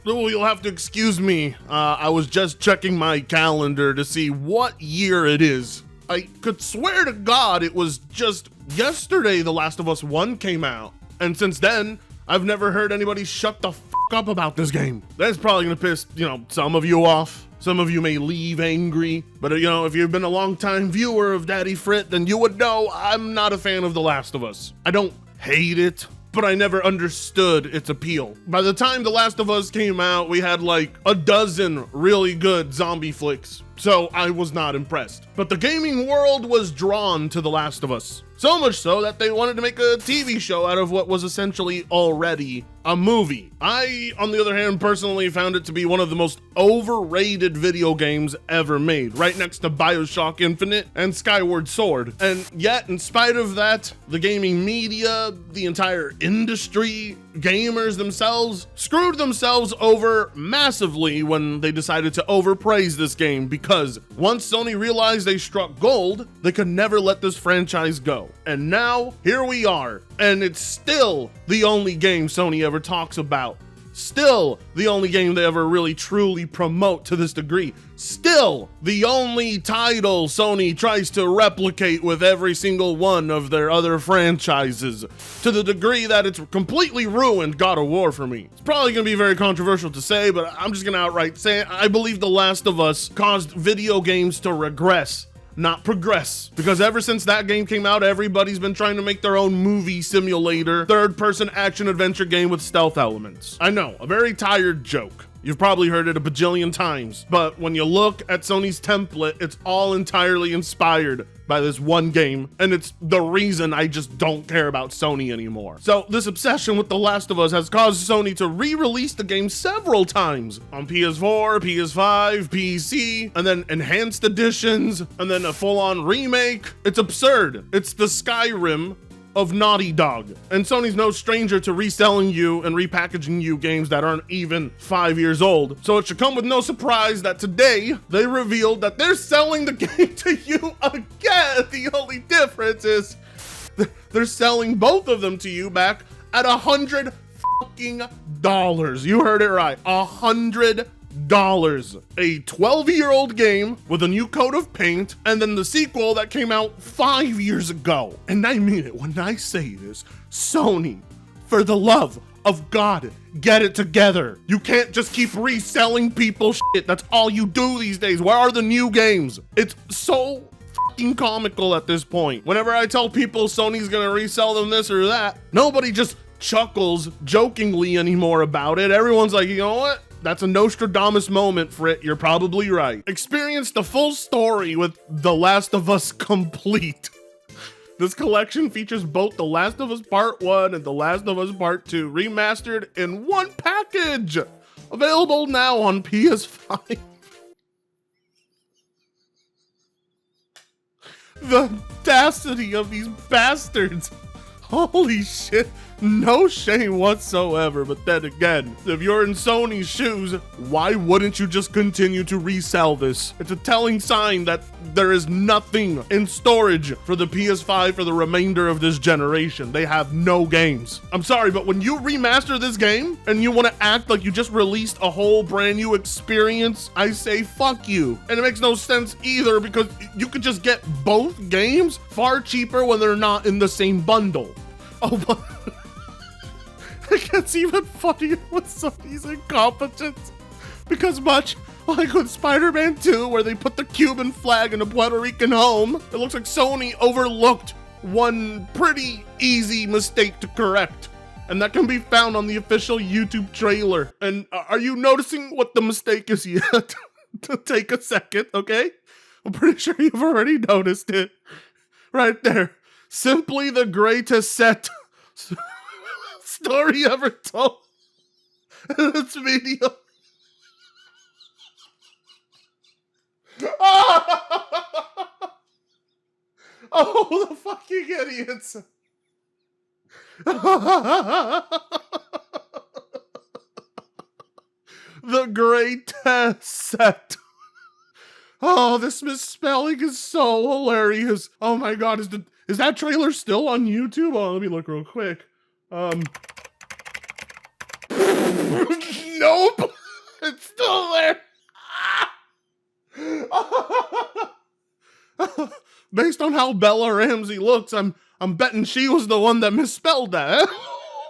Well, you'll have to excuse me. I was just checking my calendar to see what year it is. I could swear to God it was just yesterday The Last of Us 1 came out. And since then, I've never heard anybody shut the f up about this game. That's probably gonna piss, some of you off. Some of you may leave angry, but if you've been a long-time viewer of Daddy Frit, then you would know I'm not a fan of The Last of Us. I don't hate it, but I never understood its appeal. By the time The Last of Us came out, we had like a dozen really good zombie flicks, so I was not impressed. But the gaming world was drawn to The Last of Us. So much so that they wanted to make a TV show out of what was essentially already a movie. I, on the other hand, personally found it to be one of the most overrated video games ever made, right next to BioShock Infinite and Skyward Sword. And yet, in spite of that, the gaming media, the entire industry, gamers themselves, screwed themselves over massively when they decided to overpraise this game, because once Sony realized they struck gold, they could never let this franchise go. And now, here we are, and it's still the only game Sony ever talks about. Still the only game they ever really truly promote to this degree. Still the only title Sony tries to replicate with every single one of their other franchises, to the degree that it's completely ruined God of War for me. It's probably gonna be very controversial to say, but I'm just gonna outright say it. I believe The Last of Us caused video games to regress, not progress, because ever since that game came out, everybody's been trying to make their own movie simulator, third-person action adventure game with stealth elements. I know, a very tired joke. You've probably heard it a bajillion times, but when you look at Sony's template, it's all entirely inspired by this one game, and it's the reason I just don't care about Sony anymore. So this obsession with The Last of Us has caused Sony to re-release the game several times on PS4, PS5, PC, and then enhanced editions, and then a full-on remake. It's absurd. It's the Skyrim of Naughty Dog. And Sony's no stranger to reselling you and repackaging you games that aren't even 5 years old. So it should come with no surprise that today they revealed that they're selling the game to you again. The only difference is they're selling both of them to you back at $100 fucking dollars. You heard it right, $100. A 12-year-old game with a new coat of paint, and then the sequel that came out 5 years ago. And I mean it when I say this. Sony, for the love of God, get it together. You can't just keep reselling people shit. That's all you do these days. Where are the new games? It's so fucking comical at this point. Whenever I tell people Sony's gonna resell them this or that, nobody just chuckles jokingly anymore about it. Everyone's like, you know what? That's a Nostradamus moment, Frit. You're probably right. Experience the full story with The Last of Us Complete. This collection features both The Last of Us Part 1 and The Last of Us Part 2 remastered in one package. Available now on PS5. The audacity of these bastards. Holy shit. No shame whatsoever, but then again, if you're in Sony's shoes, why wouldn't you just continue to resell this? It's a telling sign that there is nothing in storage for the PS5 for the remainder of this generation. They have no games. I'm sorry, but when you remaster this game and you want to act like you just released a whole brand new experience, I say fuck you. And it makes no sense either, because you could just get both games far cheaper when they're not in the same bundle. Oh, but it gets even funnier with Sony's incompetence, because much like with Spider-Man 2, where they put the Cuban flag in a Puerto Rican home, it looks like Sony overlooked one pretty easy mistake to correct, and that can be found on the official YouTube trailer. And are you noticing what the mistake is yet? To take a second, okay? I'm pretty sure you've already noticed it. Right there. Simply the greatest set story ever told in this video. Oh, the fucking idiots. The greatest set. Oh, this misspelling is so hilarious. Oh my God, is that trailer still on YouTube? Oh, let me look real quick. Nope. It's still there. Based on how Bella Ramsey looks, I'm betting she was the one that misspelled that.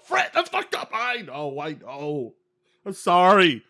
Fret the fuck up. I know. I'm sorry.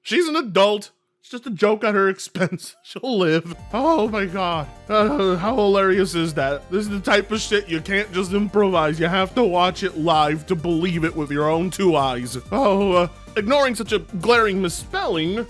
She's an adult. It's just a joke at her expense. She'll live. Oh my god. How hilarious is that? This is the type of shit you can't just improvise. You have to watch it live to believe it with your own two eyes. Ignoring such a glaring misspelling,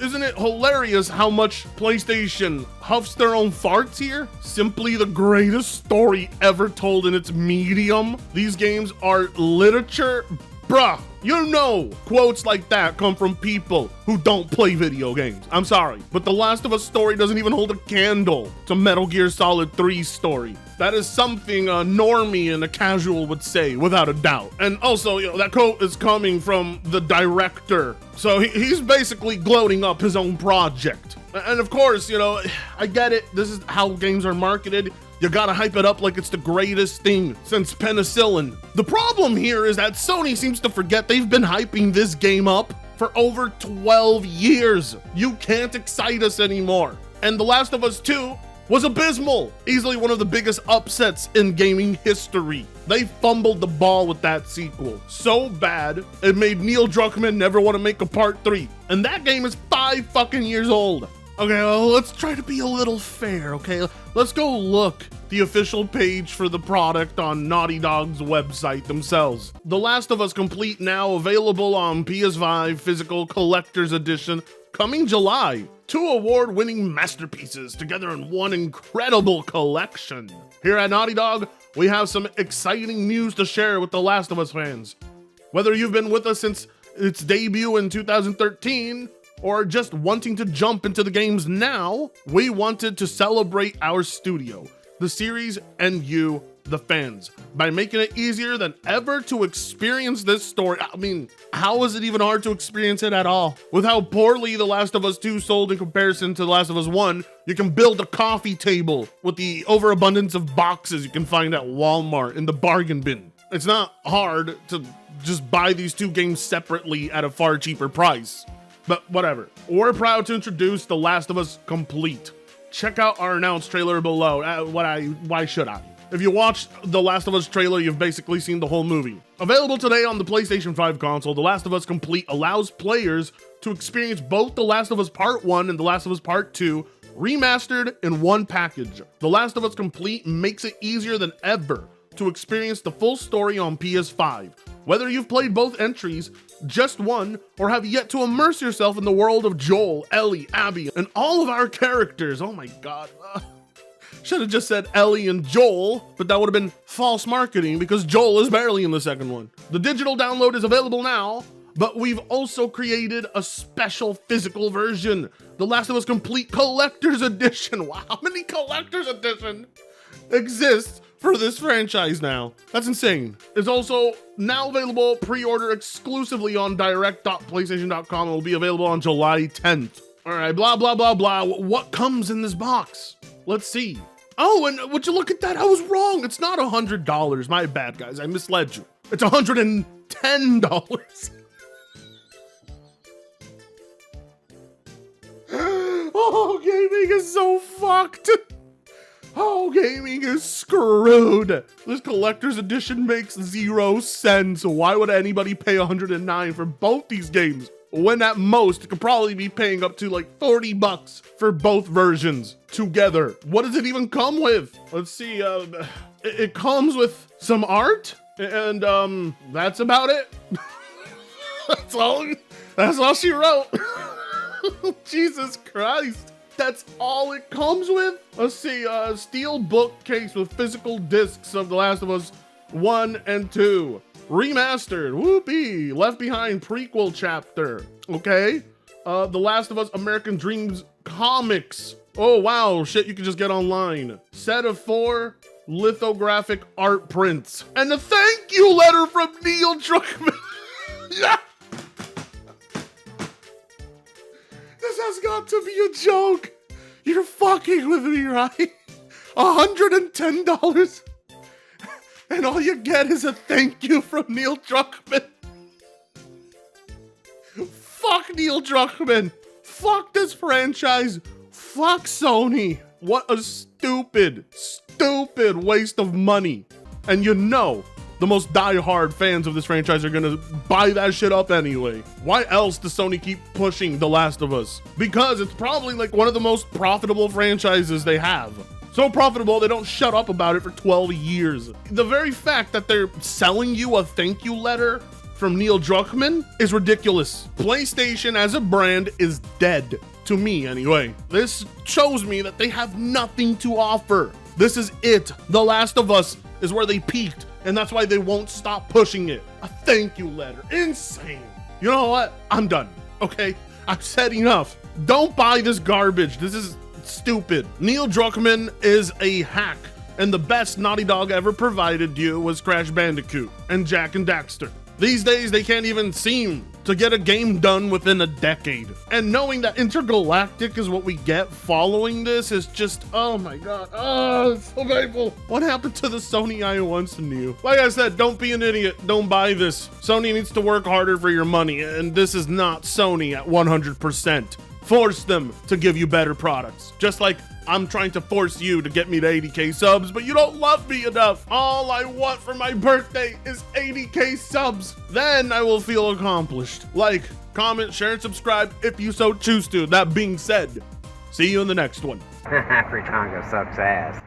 isn't it hilarious how much PlayStation huffs their own farts here? Simply the greatest story ever told in its medium. These games are literature. Bruh, you know quotes like that come from people who don't play video games. I'm sorry, but The Last of Us story doesn't even hold a candle to Metal Gear Solid 3's story. That is something a normie and a casual would say, without a doubt. And also, that quote is coming from the director. So he's basically gloating up his own project. And of course, I get it. This is how games are marketed. You gotta hype it up like it's the greatest thing since penicillin. The problem here is that Sony seems to forget they've been hyping this game up for over 12 years. You can't excite us anymore. And The Last of Us 2 was abysmal. Easily one of the biggest upsets in gaming history. They fumbled the ball with that sequel. So bad, it made Neil Druckmann never want to make a part 3. And that game is 5 fucking years old. Okay, well, let's try to be a little fair, okay? Let's go look the official page for the product on Naughty Dog's website themselves. The Last of Us Complete now available on PS5 Physical Collector's Edition coming July. 2 award-winning masterpieces together in one incredible collection. Here at Naughty Dog, we have some exciting news to share with The Last of Us fans. Whether you've been with us since its debut in 2013, or just wanting to jump into the games now, we wanted to celebrate our studio, the series, and you, the fans, by making it easier than ever to experience this story. I mean, how is it even hard to experience it at all? With how poorly The Last of Us 2 sold in comparison to The Last of Us 1, you can build a coffee table with the overabundance of boxes you can find at Walmart in the bargain bin. It's not hard to just buy these 2 games separately at a far cheaper price. But whatever. We're proud to introduce The Last of Us Complete. Check out our announced trailer below. Why should I? If you watched The Last of Us trailer, you've basically seen the whole movie. Available today on the PlayStation 5 console, The Last of Us Complete allows players to experience both The Last of Us Part 1 and The Last of Us Part 2 remastered in one package. The Last of Us Complete makes it easier than ever to experience the full story on PS5. Whether you've played both entries, just one, or have yet to immerse yourself in the world of Joel, Ellie, Abby, and all of our characters. Oh my god. Should have just said Ellie and Joel, but that would have been false marketing because Joel is barely in the second one. The digital download is available now, but we've also created a special physical version, The Last of Us Complete Collector's Edition. Wow, how many Collector's Edition exists for this franchise now? That's insane. It's also now available pre-order exclusively on direct.playstation.com and will be available on July 10th. All right, blah, blah, blah, blah. What comes in this box? Let's see. Oh, and would you look at that? I was wrong. It's not $100. My bad, guys. I misled you. It's $110. Oh, gaming is so fucked. Oh, gaming is screwed. This collector's edition makes 0 sense. Why would anybody pay $109 for both these games? When at most, it could probably be paying up to like $40 for both versions together. What does it even come with? Let's see, it comes with some art, and that's about it. That's all she wrote. Jesus Christ. That's all it comes with? Let's see, steel bookcase with physical discs of The Last of Us 1 and 2. Remastered, whoopee, Left Behind prequel chapter, okay? The Last of Us American Dreams comics. Oh wow, shit you can just get online. Set of 4 lithographic art prints. And a thank you letter from Neil Druckmann. Yeah. This has got to be a joke. You're fucking with me, right? $110. And all you get is a thank you from Neil Druckmann. Fuck Neil Druckmann. Fuck this franchise. Fuck Sony. What a stupid waste of money. And you know, the most die-hard fans of this franchise are gonna buy that shit up anyway. Why else does Sony keep pushing The Last of Us? Because it's probably like one of the most profitable franchises they have. So profitable, they don't shut up about it for 12 years. The very fact that they're selling you a thank you letter from Neil Druckmann is ridiculous. PlayStation as a brand is dead, to me anyway. This shows me that they have nothing to offer. This is it. The Last of Us is where they peaked, and that's why they won't stop pushing it. A thank you letter. Insane. You know what? I'm done, okay? I've said enough. Don't buy this garbage. This is stupid. Neil Druckmann is a hack, and the best Naughty Dog ever provided you was Crash Bandicoot and Jak and Daxter. These days, they can't even seem to get a game done within a decade. And knowing that Intergalactic is what we get following this is just, oh my god, oh, it's so painful. What happened to the Sony I once knew? Like I said, don't be an idiot. Don't buy this. Sony needs to work harder for your money, and this is not Sony at 100%. Force them to give you better products. Just like I'm trying to force you to get me to 80k subs, but you don't love me enough. All I want for my birthday is 80k subs. Then I will feel accomplished. Like, comment, share, and subscribe if you so choose to. That being said, see you in the next one. Fritango sucks ass.